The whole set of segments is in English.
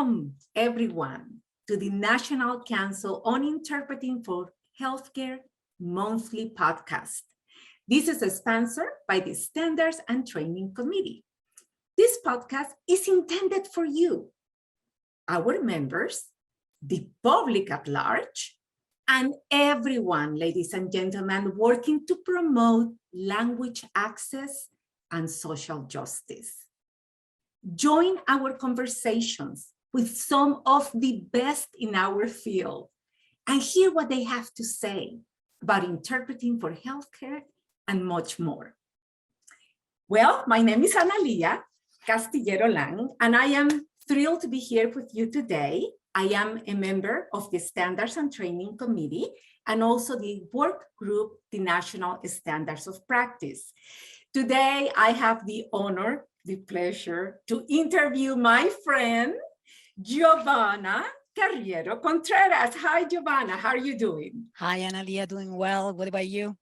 Welcome, everyone, to the National Council on Interpreting for Healthcare monthly podcast. This is sponsored by the Standards and Training Committee. This podcast is intended for you, our members, the public at large, and everyone, ladies and gentlemen, working to promote language access and social justice. Join our conversations with some of the best in our field and hear what they have to say about interpreting for healthcare and much more. Well, my name is Analia, Castillero-Lang, and I am thrilled to be here with you today. I am a member of the Standards and Training Committee and also the work group, the National Standards of Practice. Today, I have the honor, the pleasure to interview my friend, Giovanna Carriero Contreras. Hi, Giovanna. How are you doing? Hi, Analia. Doing well. What about you?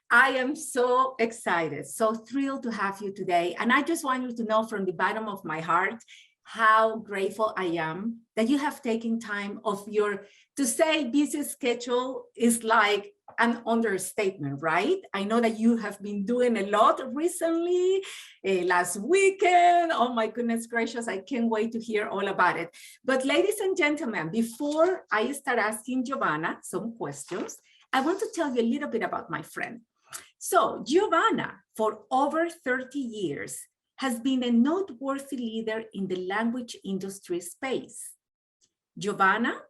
I am so excited, so thrilled to have you today. And I just want you to know from the bottom of my heart how grateful I am that you have taken time of your, to say busy schedule is like an understatement, right? I know that you have been doing a lot recently, last weekend. Oh my goodness gracious, I can't wait to hear all about it. But ladies and gentlemen, before I start asking Giovanna some questions, I want to tell you a little bit about my friend. So Giovanna, for over 30 years, has been a noteworthy leader in the language industry space. Giovanna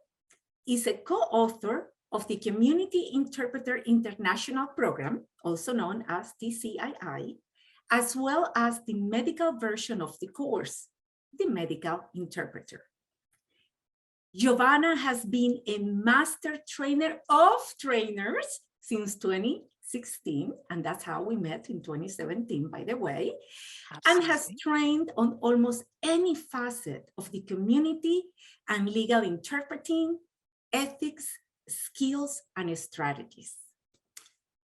is a co-author of the Community Interpreter International Program, also known as TCII, as well as the medical version of the course, the Medical Interpreter. Giovanna has been a master trainer of trainers since 2016, and that's how we met in 2017, by the way, and has trained on almost any facet of the community and legal interpreting, ethics, skills, and strategies.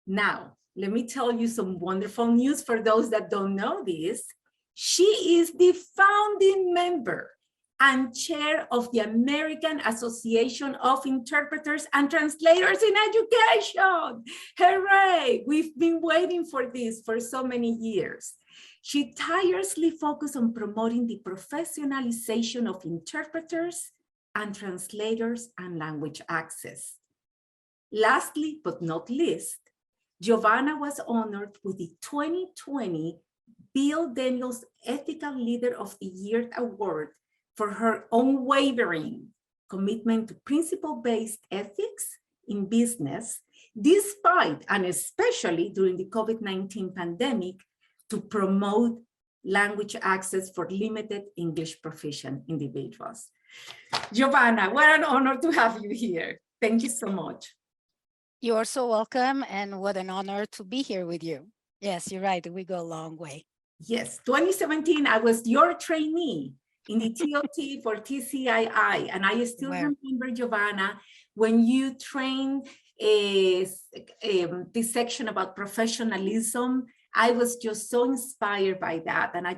Now, let me tell you some wonderful news for those that don't know this. She is the founding member and chair of the American Association of Interpreters and Translators in Education. Hooray! We've been waiting for this for so many years. She tirelessly focused on promoting the professionalization of interpreters and translators and language access. Lastly, but not least, Giovanna was honored with the 2020 Bill Daniels Ethical Leader of the Year Award for her unwavering commitment to principle-based ethics in business, despite and especially during the COVID-19 pandemic, to promote language access for limited English proficient individuals. Giovanna, what an honor to have you here. Thank you so much. You are so welcome, and what an honor to be here with you. Yes, you're right. We go a long way. Yes, 2017, I was your trainee in the TOT for TCII, and I still remember, Giovanna, when you trained this section about professionalism. I was just so inspired by that, and I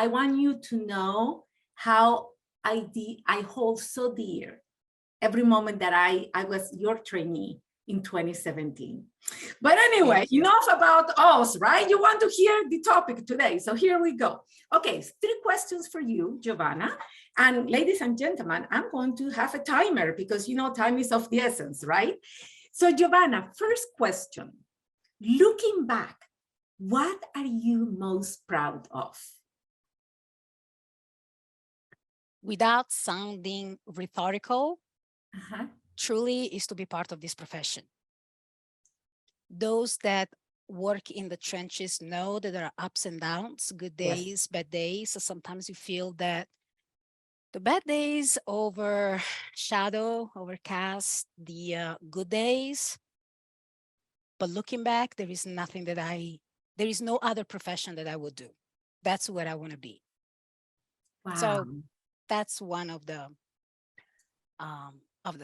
want you to know how I hold so dear every moment that I was your trainee in 2017. But anyway, enough about us, right? You want to hear the topic today, so here we go. Okay, 3 questions for you, Giovanna. And ladies and gentlemen, I'm going to have a timer because you know time is of the essence, right? So Giovanna, first question. Looking back, what are you most proud of? Without sounding rhetorical, truly is to be part of this profession. Those that work in the trenches know that there are ups and downs, good days, bad days. So sometimes you feel that the bad days overcast the good days. But looking back, there is nothing that there is no other profession that I would do. That's what I want to be. Wow. So that's one of the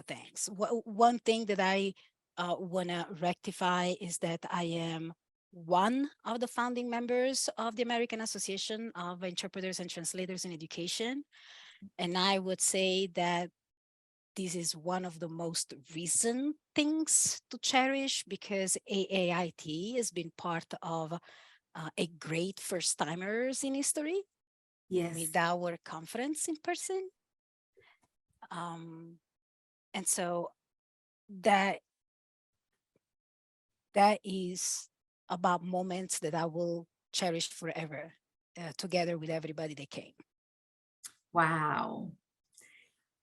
things. One thing that I want to rectify is that I am one of the founding members of the American Association of Interpreters and Translators in Education. And I would say that this is one of the most recent things to cherish because AAIT has been part of a great first timers in history Yes. with our conference in person. And so that is about moments that I will cherish forever, together with everybody that came. Wow.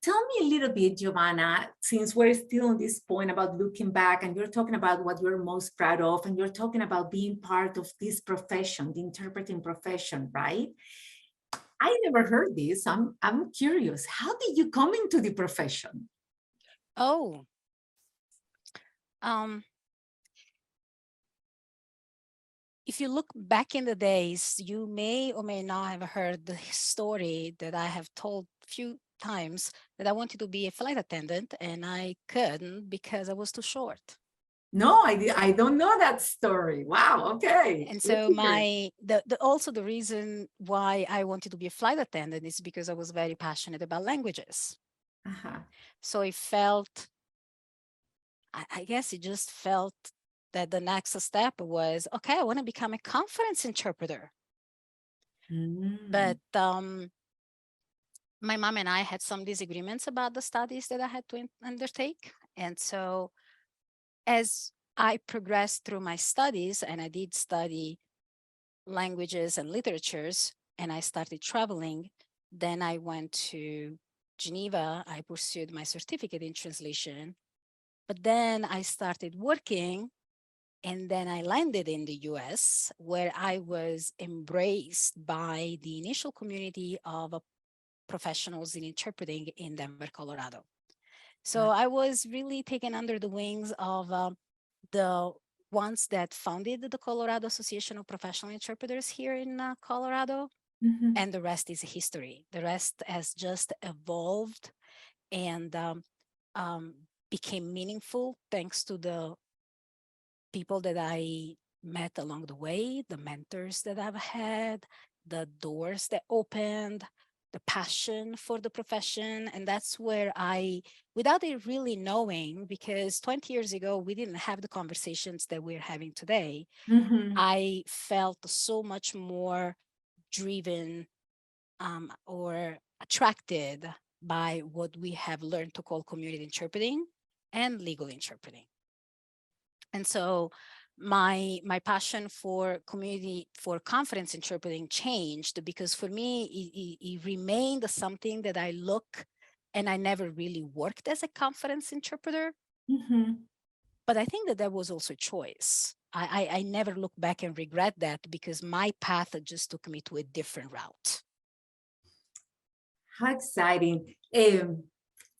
Tell me a little bit, Giovanna, since we're still on this point about looking back and you're talking about what you're most proud of, and you're talking about being part of this profession, the interpreting profession, right? I never heard this. I'm curious. How did you come into the profession? Oh, um, if you look back in the days, you may or may not have heard the story that I have told a few times that I wanted to be a flight attendant and I couldn't because I was too short. No, I don't know that story. Wow. Okay. And so also the reason why I wanted to be a flight attendant is because I was very passionate about languages. Uh-huh. So it felt, I guess it just felt that the next step was, okay, I want to become a conference interpreter. But my mom and I had some disagreements about the studies that I had to undertake. And so as I progressed through my studies, and I did study languages and literatures, and I started traveling, then I went to Geneva. I pursued my certificate in translation. But then I started working, and then I landed in the US, where I was embraced by the initial community of professionals in interpreting in Denver, Colorado. So I was really taken under the wings of the ones that founded the Colorado Association of Professional Interpreters here in Colorado. Mm-hmm. And the rest is history. The rest has just evolved and became meaningful thanks to the people that I met along the way, the mentors that I've had, the doors that opened, the passion for the profession. And that's where without it really knowing, because 20 years ago, we didn't have the conversations that we're having today, Mm-hmm. I felt so much more driven or attracted by what we have learned to call community interpreting and legal interpreting. And so my passion for conference interpreting changed because for me, it remained something that I look, and I never really worked as a conference interpreter. Mm-hmm. But I think that was also a choice. I never look back and regret that because my path just took me to a different route. How exciting.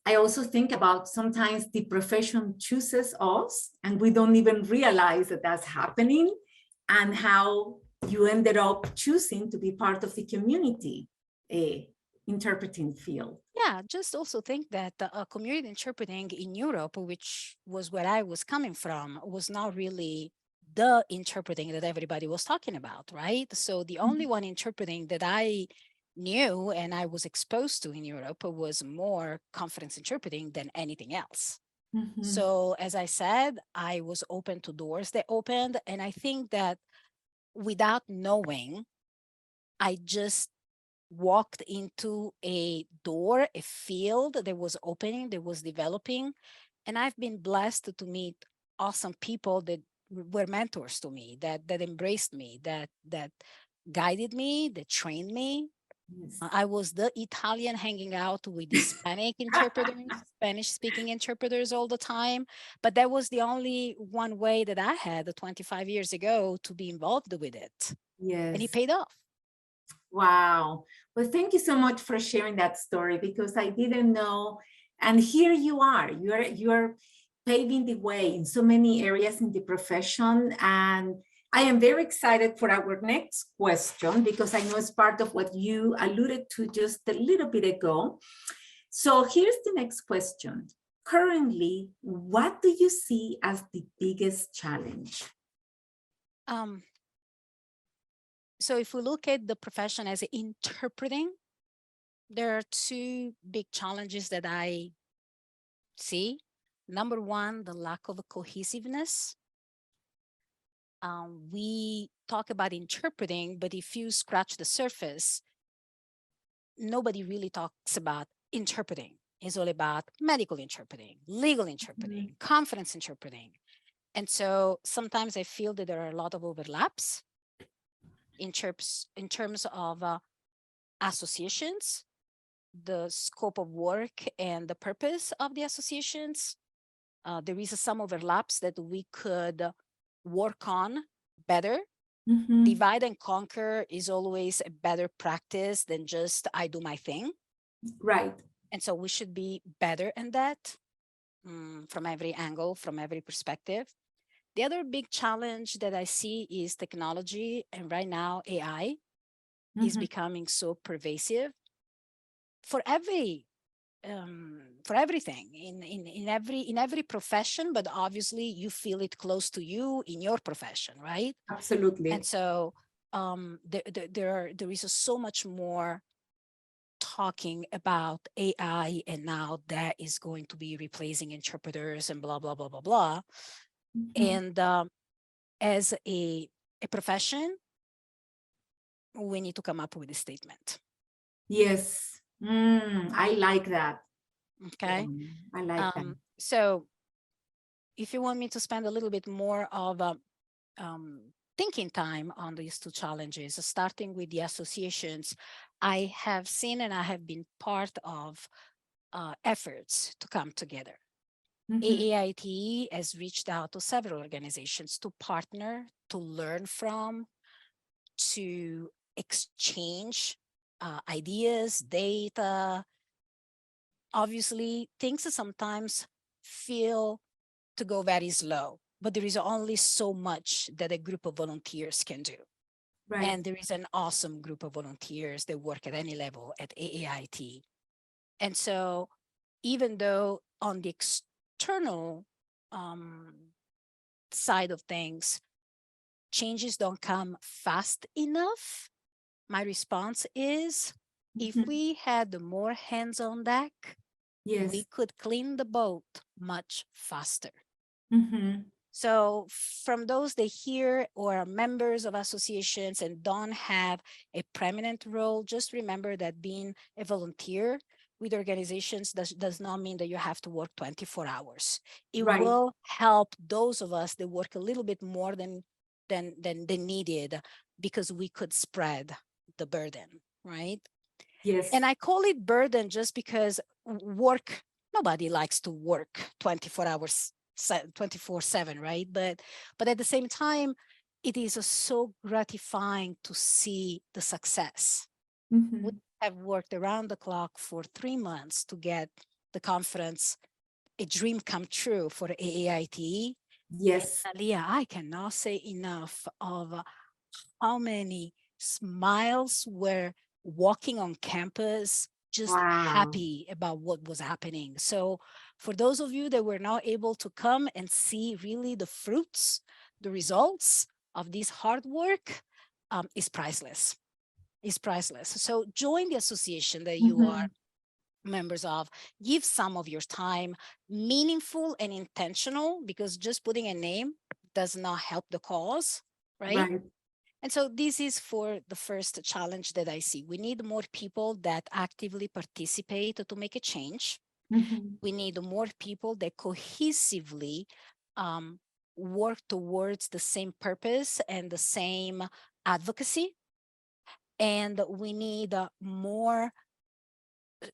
I also think about sometimes the profession chooses us and we don't even realize that that's happening, and how you ended up choosing to be part of the community interpreting field. Yeah, just also think that community interpreting in Europe, which was where I was coming from, was not really the interpreting that everybody was talking about, right? So the only one interpreting that I knew and I was exposed to in Europe was more conference interpreting than anything else. Mm-hmm. So as I said, I was open to doors that opened. And I think that without knowing, I just walked into a door, a field that was opening, that was developing. And I've been blessed to meet awesome people that were mentors to me, that embraced me, that guided me, that trained me. Yes. I was the Italian hanging out with the Hispanic interpreters, Spanish speaking interpreters all the time. But that was the only one way that I had 25 years ago to be involved with it. And it Yes. paid off. Wow. Well, thank you so much for sharing that story, because I didn't know. And here you are. You're paving the way in so many areas in the profession. And I am very excited for our next question, because I know it's part of what you alluded to just a little bit ago. So here's the next question. Currently, what do you see as the biggest challenge? So if we look at the profession as interpreting, There are two big challenges that I see. Number one, the lack of cohesiveness. We talk about interpreting, but if you scratch the surface, nobody really talks about interpreting. It's all about medical interpreting, legal interpreting, conference interpreting. And so sometimes I feel that there are a lot of overlaps in terms of associations, the scope of work and the purpose of the associations. There is some overlaps that we could work on better. Divide and conquer is always a better practice than just I do my thing. Right. And so we should be better in that from every angle, from every perspective. The other big challenge that I see is technology. And right now, AI is becoming so pervasive for everything in every profession, but obviously you feel it close to you in your profession, right? Absolutely. And so there is so much more talking about AI, and now that is going to be replacing interpreters and blah blah blah blah blah. And as a profession, we need to come up with a statement. Yes, I like that. Okay. I like that. So if you want me to spend a little bit more of thinking time on these two challenges, starting with the associations, I have seen and I have been part of efforts to come together. AAIT has reached out to several organizations to partner, to learn from, to exchange ideas, data. Obviously, things sometimes feel to go very slow, but there is only so much that a group of volunteers can do. Right. And there is an awesome group of volunteers that work at any level at AAIT. And so even though on the external side of things, changes don't come fast enough, my response is, if we had more hands on deck, we could clean the boat much faster. So from those that hear or are members of associations and don't have a prominent role, just remember that being a volunteer with organizations does not mean that you have to work 24 hours. It will help those of us that work a little bit more than needed, because we could spread the burden, right? Yes. And I call it burden just because work, nobody likes to work 24 hours 24/7, right? But at the same time, it is so gratifying to see the success. We have worked around the clock for 3 months to get the conference a dream come true for AAIT. Yes. And Analia, I cannot say enough of how many smiles were walking on campus, just happy about what was happening. So for those of you that were not able to come and see really the fruits, the results of this hard work, is priceless. Is priceless. So join the association that you are members of, give some of your time, meaningful and intentional, because just putting a name does not help the cause, right? And so this is for the first challenge that I see. We need more people that actively participate to make a change. We need more people that cohesively work towards the same purpose and the same advocacy. And we need more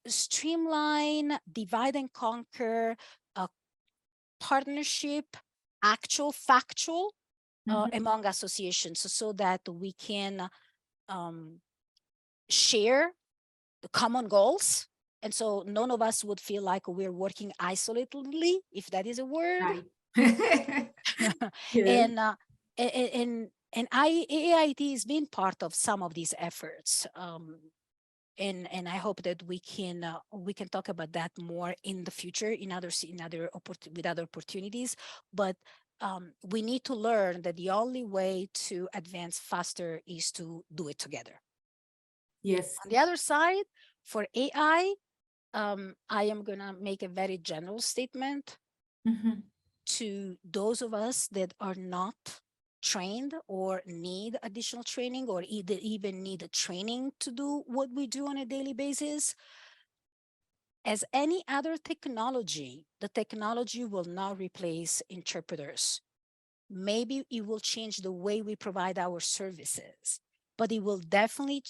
streamline, divide and conquer, partnership, actual, factual, among associations, so that we can share the common goals. And so none of us would feel like we're working isolatedly, if that is a word. And AAIT has been part of some of these efforts. And I hope that we can talk about that more in the future with other opportunities. But we need to learn that the only way to advance faster is to do it together. Yes. On the other side, For AI, I am gonna make a very general statement to those of us that are not trained or need additional training or either even need a training to do what we do on a daily basis. As any other technology, the technology will not replace interpreters. Maybe it will change the way we provide our services, but it will definitely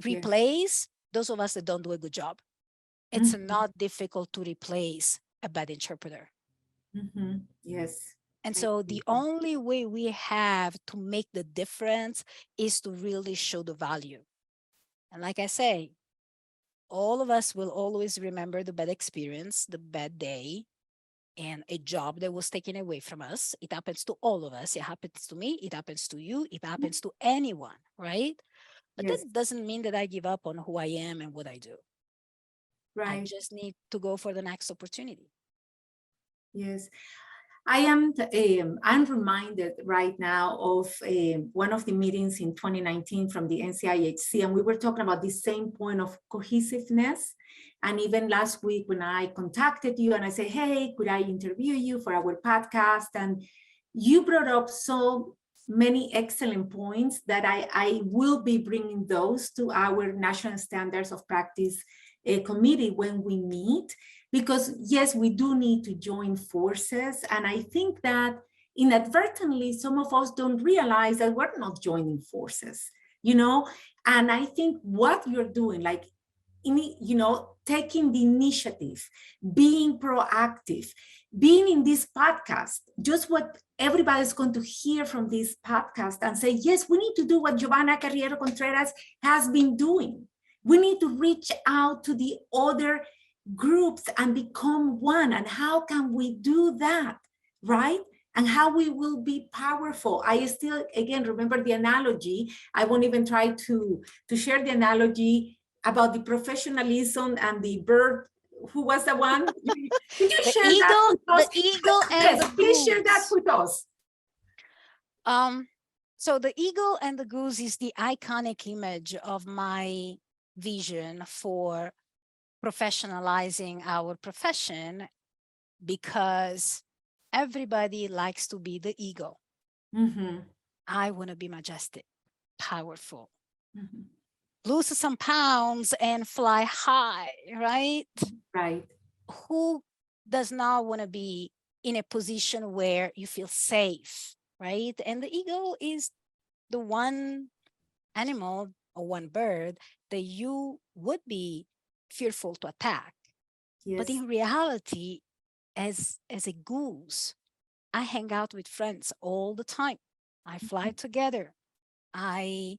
replace those of us that don't do a good job. It's not difficult to replace a bad interpreter. Yes. And so the only way we have to make the difference is to really show the value. And like I say, all of us will always remember the bad experience, the bad day, and a job that was taken away from us. It happens to all of us. It happens to me. It happens to you. It happens to anyone, right? But that doesn't mean that I give up on who I am and what I do. I just need to go for the next opportunity. Yes. I'm reminded right now of one of the meetings in 2019 from the NCIHC, and we were talking about the same point of cohesiveness. And even last week when I contacted you and I said, hey, could I interview you for our podcast? And you brought up so many excellent points that I will be bringing those to our National Standards of Practice committee when we meet. Because yes, we do need to join forces. And I think that inadvertently, some of us don't realize that we're not joining forces, you know? And I think what you're doing, like, you know, taking the initiative, being proactive, being in this podcast, just what everybody's going to hear from this podcast and say, yes, we need to do what Giovanna Carriero Contreras has been doing. We need to reach out to the other groups and become one. And how can we do that, right? And how we will be powerful. I still, again, remember the analogy. I won't even try to share the analogy about the professionalism and the bird. Who was the one? Can you share that with us? The eagle and the goose. Please share that with us. So the eagle and the goose is the iconic image of my vision for professionalizing our profession, because everybody likes to be the eagle. I want to be majestic, powerful, lose some pounds and fly high, right? Right. Who does not want to be in a position where you feel safe, right? And the eagle is the one animal or one bird that you would be fearful to attack. But in reality, as a goose, I hang out with friends all the time. I fly together. I'm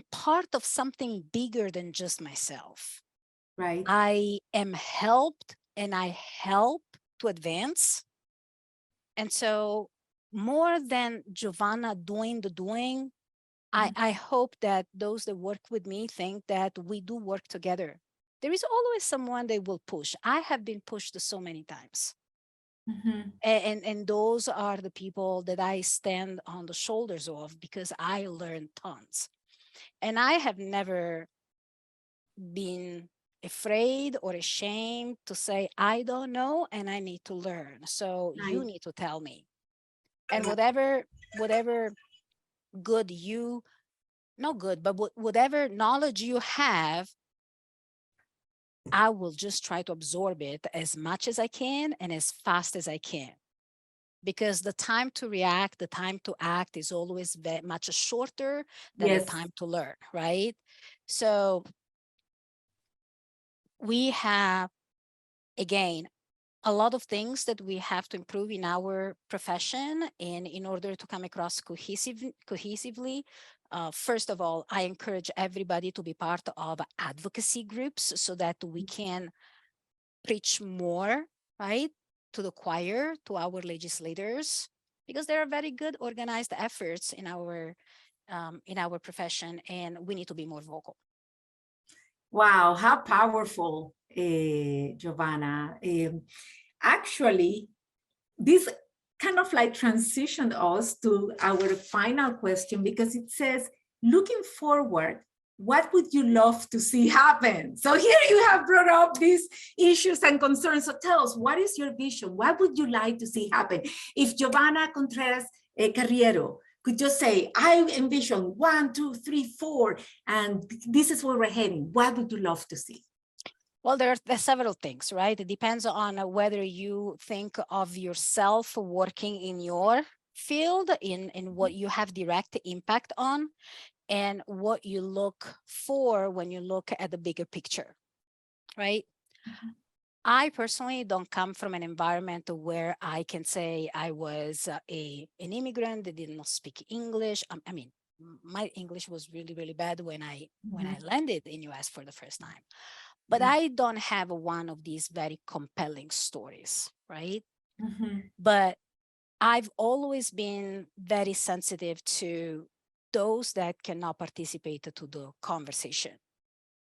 part of something bigger than just myself. Right. I am helped and I help to advance. And so more than Giovanna doing the doing, I hope that those that work with me think that we do work together. There is always someone that will push. I have been pushed so many times. And those are the people that I stand on the shoulders of, because I learned tons. And I have never been afraid or ashamed to say, I don't know and I need to learn. So you need to tell me. And whatever good you, not good, but whatever knowledge you have, I will just try to absorb it as much as I can and as fast as I can. Because the time to react, the time to act is always very much shorter than the time to learn, right? So we have, again, a lot of things that we have to improve in our profession, and in order to come across cohesively, first of all, I encourage everybody to be part of advocacy groups so that we can preach more, right, to the choir, to our legislators, because there are very good organized efforts in our profession, and we need to be more vocal. Wow, how powerful, Giovanna. Actually, this kind of like transitioned us to our final question, because it says, looking forward what would you love to see happen? So here you have brought up these issues and concerns. So tell us, what is your vision? What would you like to see happen? If Giovanna Contreras Carriero could just say, I envision 1, 2, 3, 4, and this is where we're heading, what would you love to see? Well, there are several things, right? It depends on whether you think of yourself working in your field, in what you have direct impact on, and what you look for when you look at the bigger picture, right? Mm-hmm. I personally don't come from an environment where I can say I was an immigrant that did not speak English. I mean, my English was really, really bad when I landed in US for the first time. But I don't have one of these very compelling stories, right? But I've always been very sensitive to those that cannot participate to the conversation.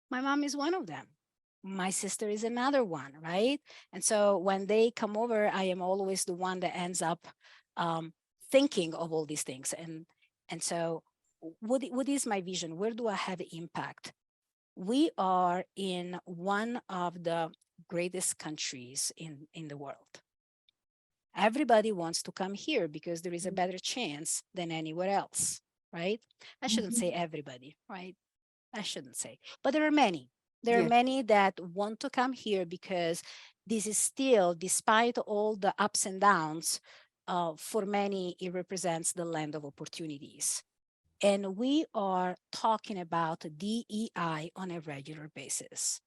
My mom is one of them. My sister is another one, right? And so when they come over, I am always the one that ends up thinking of all these things. And so what is my vision? Where do I have impact? We are in one of the greatest countries in the world. Everybody wants to come here because there is a better chance than anywhere else, right? I shouldn't say everybody, right? I shouldn't say, but there are many. There are many that want to come here because this is still, despite all the ups and downs, for many, it represents the land of opportunities. And we are talking about DEI on a regular basis.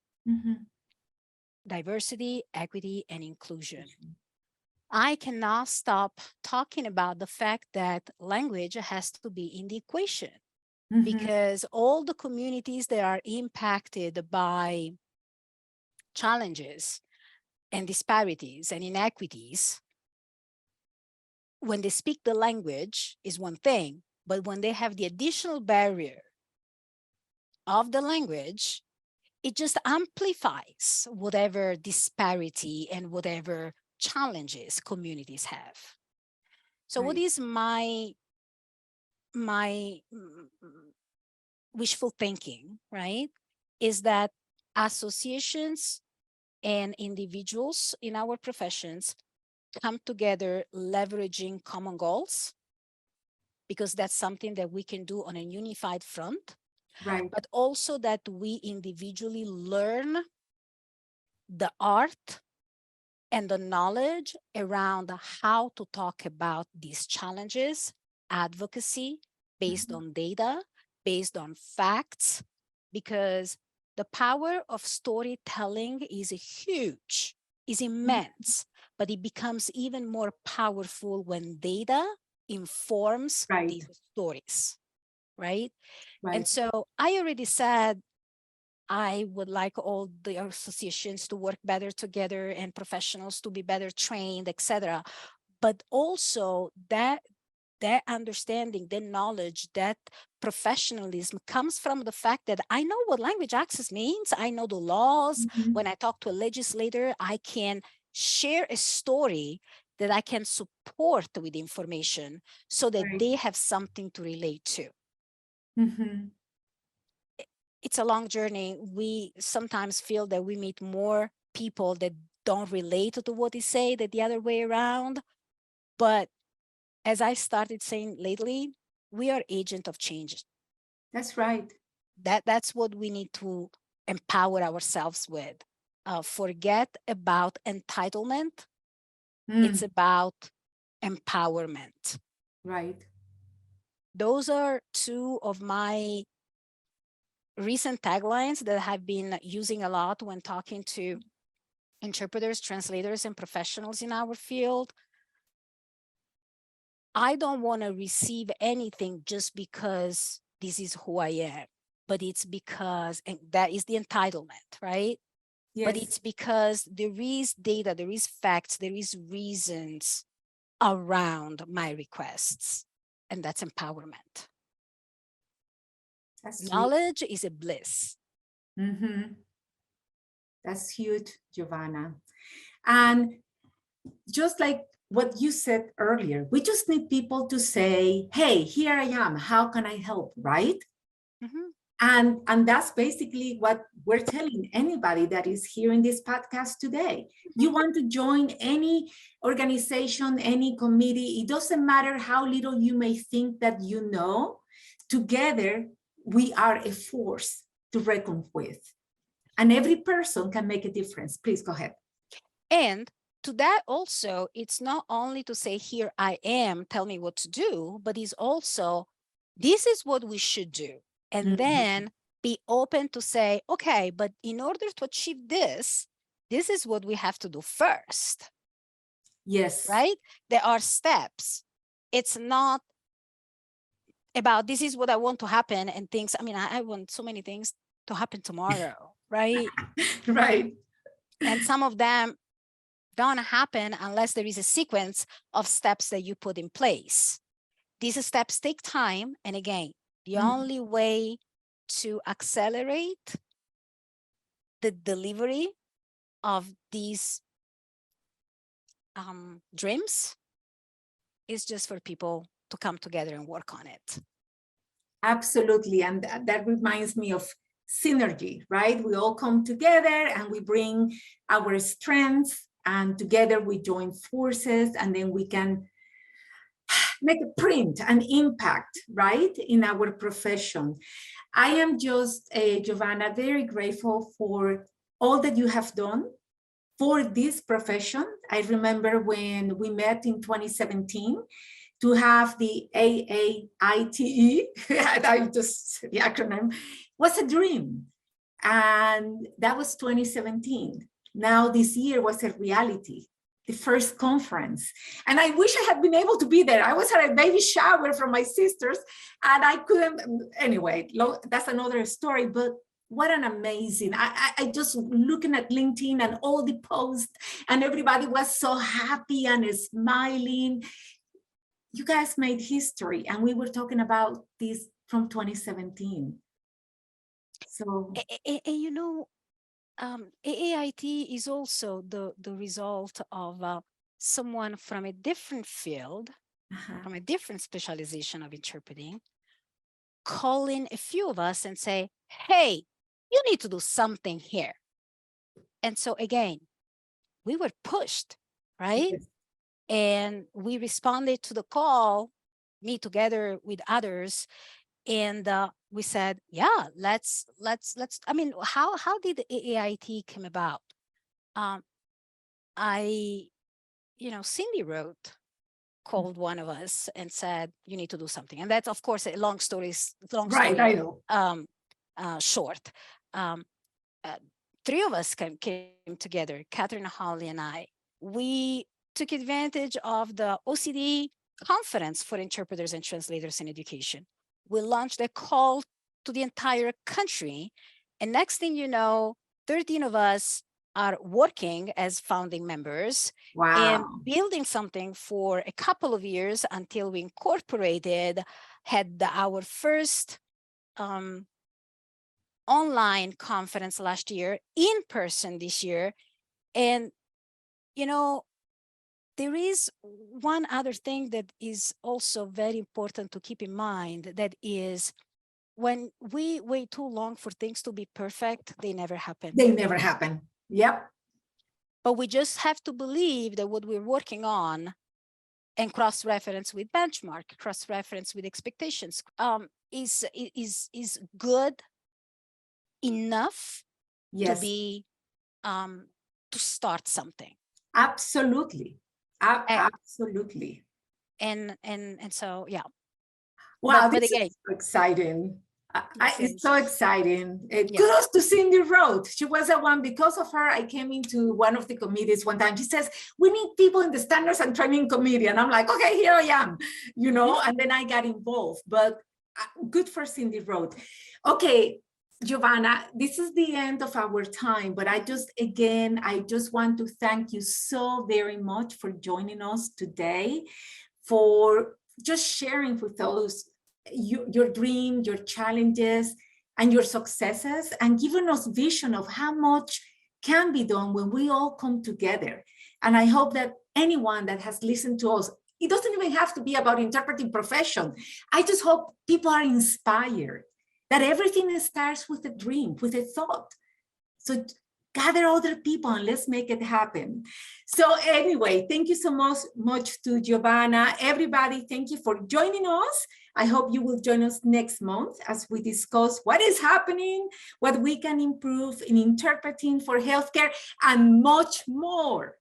Diversity, equity, and inclusion. I cannot stop talking about the fact that language has to be in the equation. Because all the communities that are impacted by challenges and disparities and inequities, when they speak the language is one thing, but when they have the additional barrier of the language, it just amplifies whatever disparity and whatever challenges communities have. So what is my wishful thinking, right, is that associations and individuals in our professions come together leveraging common goals, because that's something that we can do on a unified front, but also that we individually learn the art and the knowledge around how to talk about these challenges, advocacy based on data, based on facts, because the power of storytelling is huge, is immense, but it becomes even more powerful when data informs these stories, right? And so I already said, I would like all the associations to work better together and professionals to be better trained, etc. But also that understanding, that knowledge, that professionalism comes from the fact that I know what language access means. I know the laws. When I talk to a legislator, I can share a story that I can support with information so that they have something to relate to. It's a long journey. We sometimes feel that we meet more people that don't relate to what they say than the other way around. But as I started saying lately, we are agent of change. That's right. That's what we need to empower ourselves with. Forget about entitlement. It's about empowerment. Right. Those are two of my recent taglines that I've been using a lot when talking to interpreters, translators, and professionals in our field. I don't want to receive anything just because this is who I am, but it's because, and that is the entitlement, right? Yes. But it's because there is data, there is facts, there is reasons around my requests, and that's empowerment. Knowledge is a bliss. That's huge, Giovanna. And just like what you said earlier, we just need people to say, hey, here I am, how can I help, right? And that's basically what we're telling anybody that is hearing this podcast today. You want to join any organization, any committee, it doesn't matter how little you may think that you know, together we are a force to reckon with. And every person can make a difference. Please go ahead. And to that also, it's not only to say, here I am, tell me what to do, but it's also, this is what we should do. And then be open to say, okay, but in order to achieve this, this is what we have to do first. Yes. Right? There are steps. It's not about, this is what I want to happen and things. I mean, I want so many things to happen tomorrow, right? Right. And some of them don't happen unless there is a sequence of steps that you put in place. These steps take time. And again, the only way to accelerate the delivery of these dreams is just for people to come together and work on it. Absolutely. And that reminds me of synergy, right? We all come together and we bring our strengths, and together we join forces, and then we can make a print, an impact, right, in our profession. I am just, Giovanna, very grateful for all that you have done for this profession. I remember when we met in 2017 to have the AAITE, the acronym, was a dream. And that was 2017. Now this year was a reality, the first conference. And I wish I had been able to be there. I was at a baby shower from my sisters and I couldn't, anyway, that's another story, but what an amazing, I just looking at LinkedIn and all the posts and everybody was so happy and smiling. You guys made history, and we were talking about this from 2017. So, you know, AAIT is also the result of someone from a different field, from a different specialization of interpreting, calling a few of us and say, hey, you need to do something here. And so again, we were pushed, right? Yes. And we responded to the call, me together with others, and we said, yeah, let's. I mean, how did the AAIT come about? Cindy wrote, called one of us and said, you need to do something. And that's, of course, a long story. Right, I know. Short. Three of us came together, Catherine, Holly, and I. We took advantage of the OCD conference for interpreters and translators in education. We launched a call to the entire country. And next thing you know, 13 of us are working as founding members. Wow. And building something for a couple of years until we incorporated, had our first online conference last year, in person this year. And, you know, there is one other thing that is also very important to keep in mind, that is, when we wait too long for things to be perfect, they never happen. They never happen. Yep. But we just have to believe that what we're working on, and cross-reference with benchmark, cross-reference with expectations, is good enough, yes, to be to start something. Absolutely. Absolutely. And so, yeah. Wow, this is so exciting. It's so exciting. Kudos to Cindy Roth. She was the one, because of her, I came into one of the committees one time. She says, we need people in the standards and training committee. And I'm like, okay, here I am, and then I got involved, but good for Cindy Roth. Okay, Giovanna, this is the end of our time, but I just want to thank you so very much for joining us today, for just sharing with us your dream, your challenges, and your successes, and giving us vision of how much can be done when we all come together. And I hope that anyone that has listened to us, it doesn't even have to be about interpreting profession. I just hope people are inspired that everything starts with a dream, with a thought. So gather other people and let's make it happen. So anyway, thank you so much to Giovanna. Everybody, thank you for joining us. I hope you will join us next month as we discuss what is happening, what we can improve in interpreting for healthcare, and much more.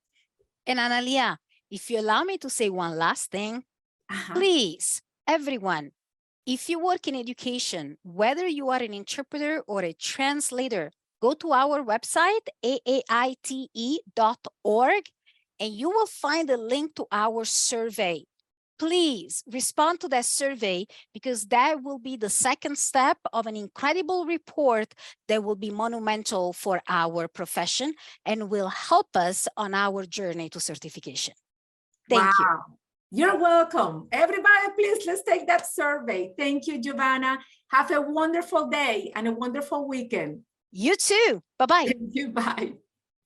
And Analia, if you allow me to say one last thing, please, everyone, if you work in education, whether you are an interpreter or a translator, go to our website, aaite.org, and you will find a link to our survey. Please respond to that survey, because that will be the second step of an incredible report that will be monumental for our profession and will help us on our journey to certification. Thank you. You're welcome. Everybody, please, let's take that survey. Thank you, Giovanna. Have a wonderful day and a wonderful weekend. You too. Bye-bye. Thank you. Bye.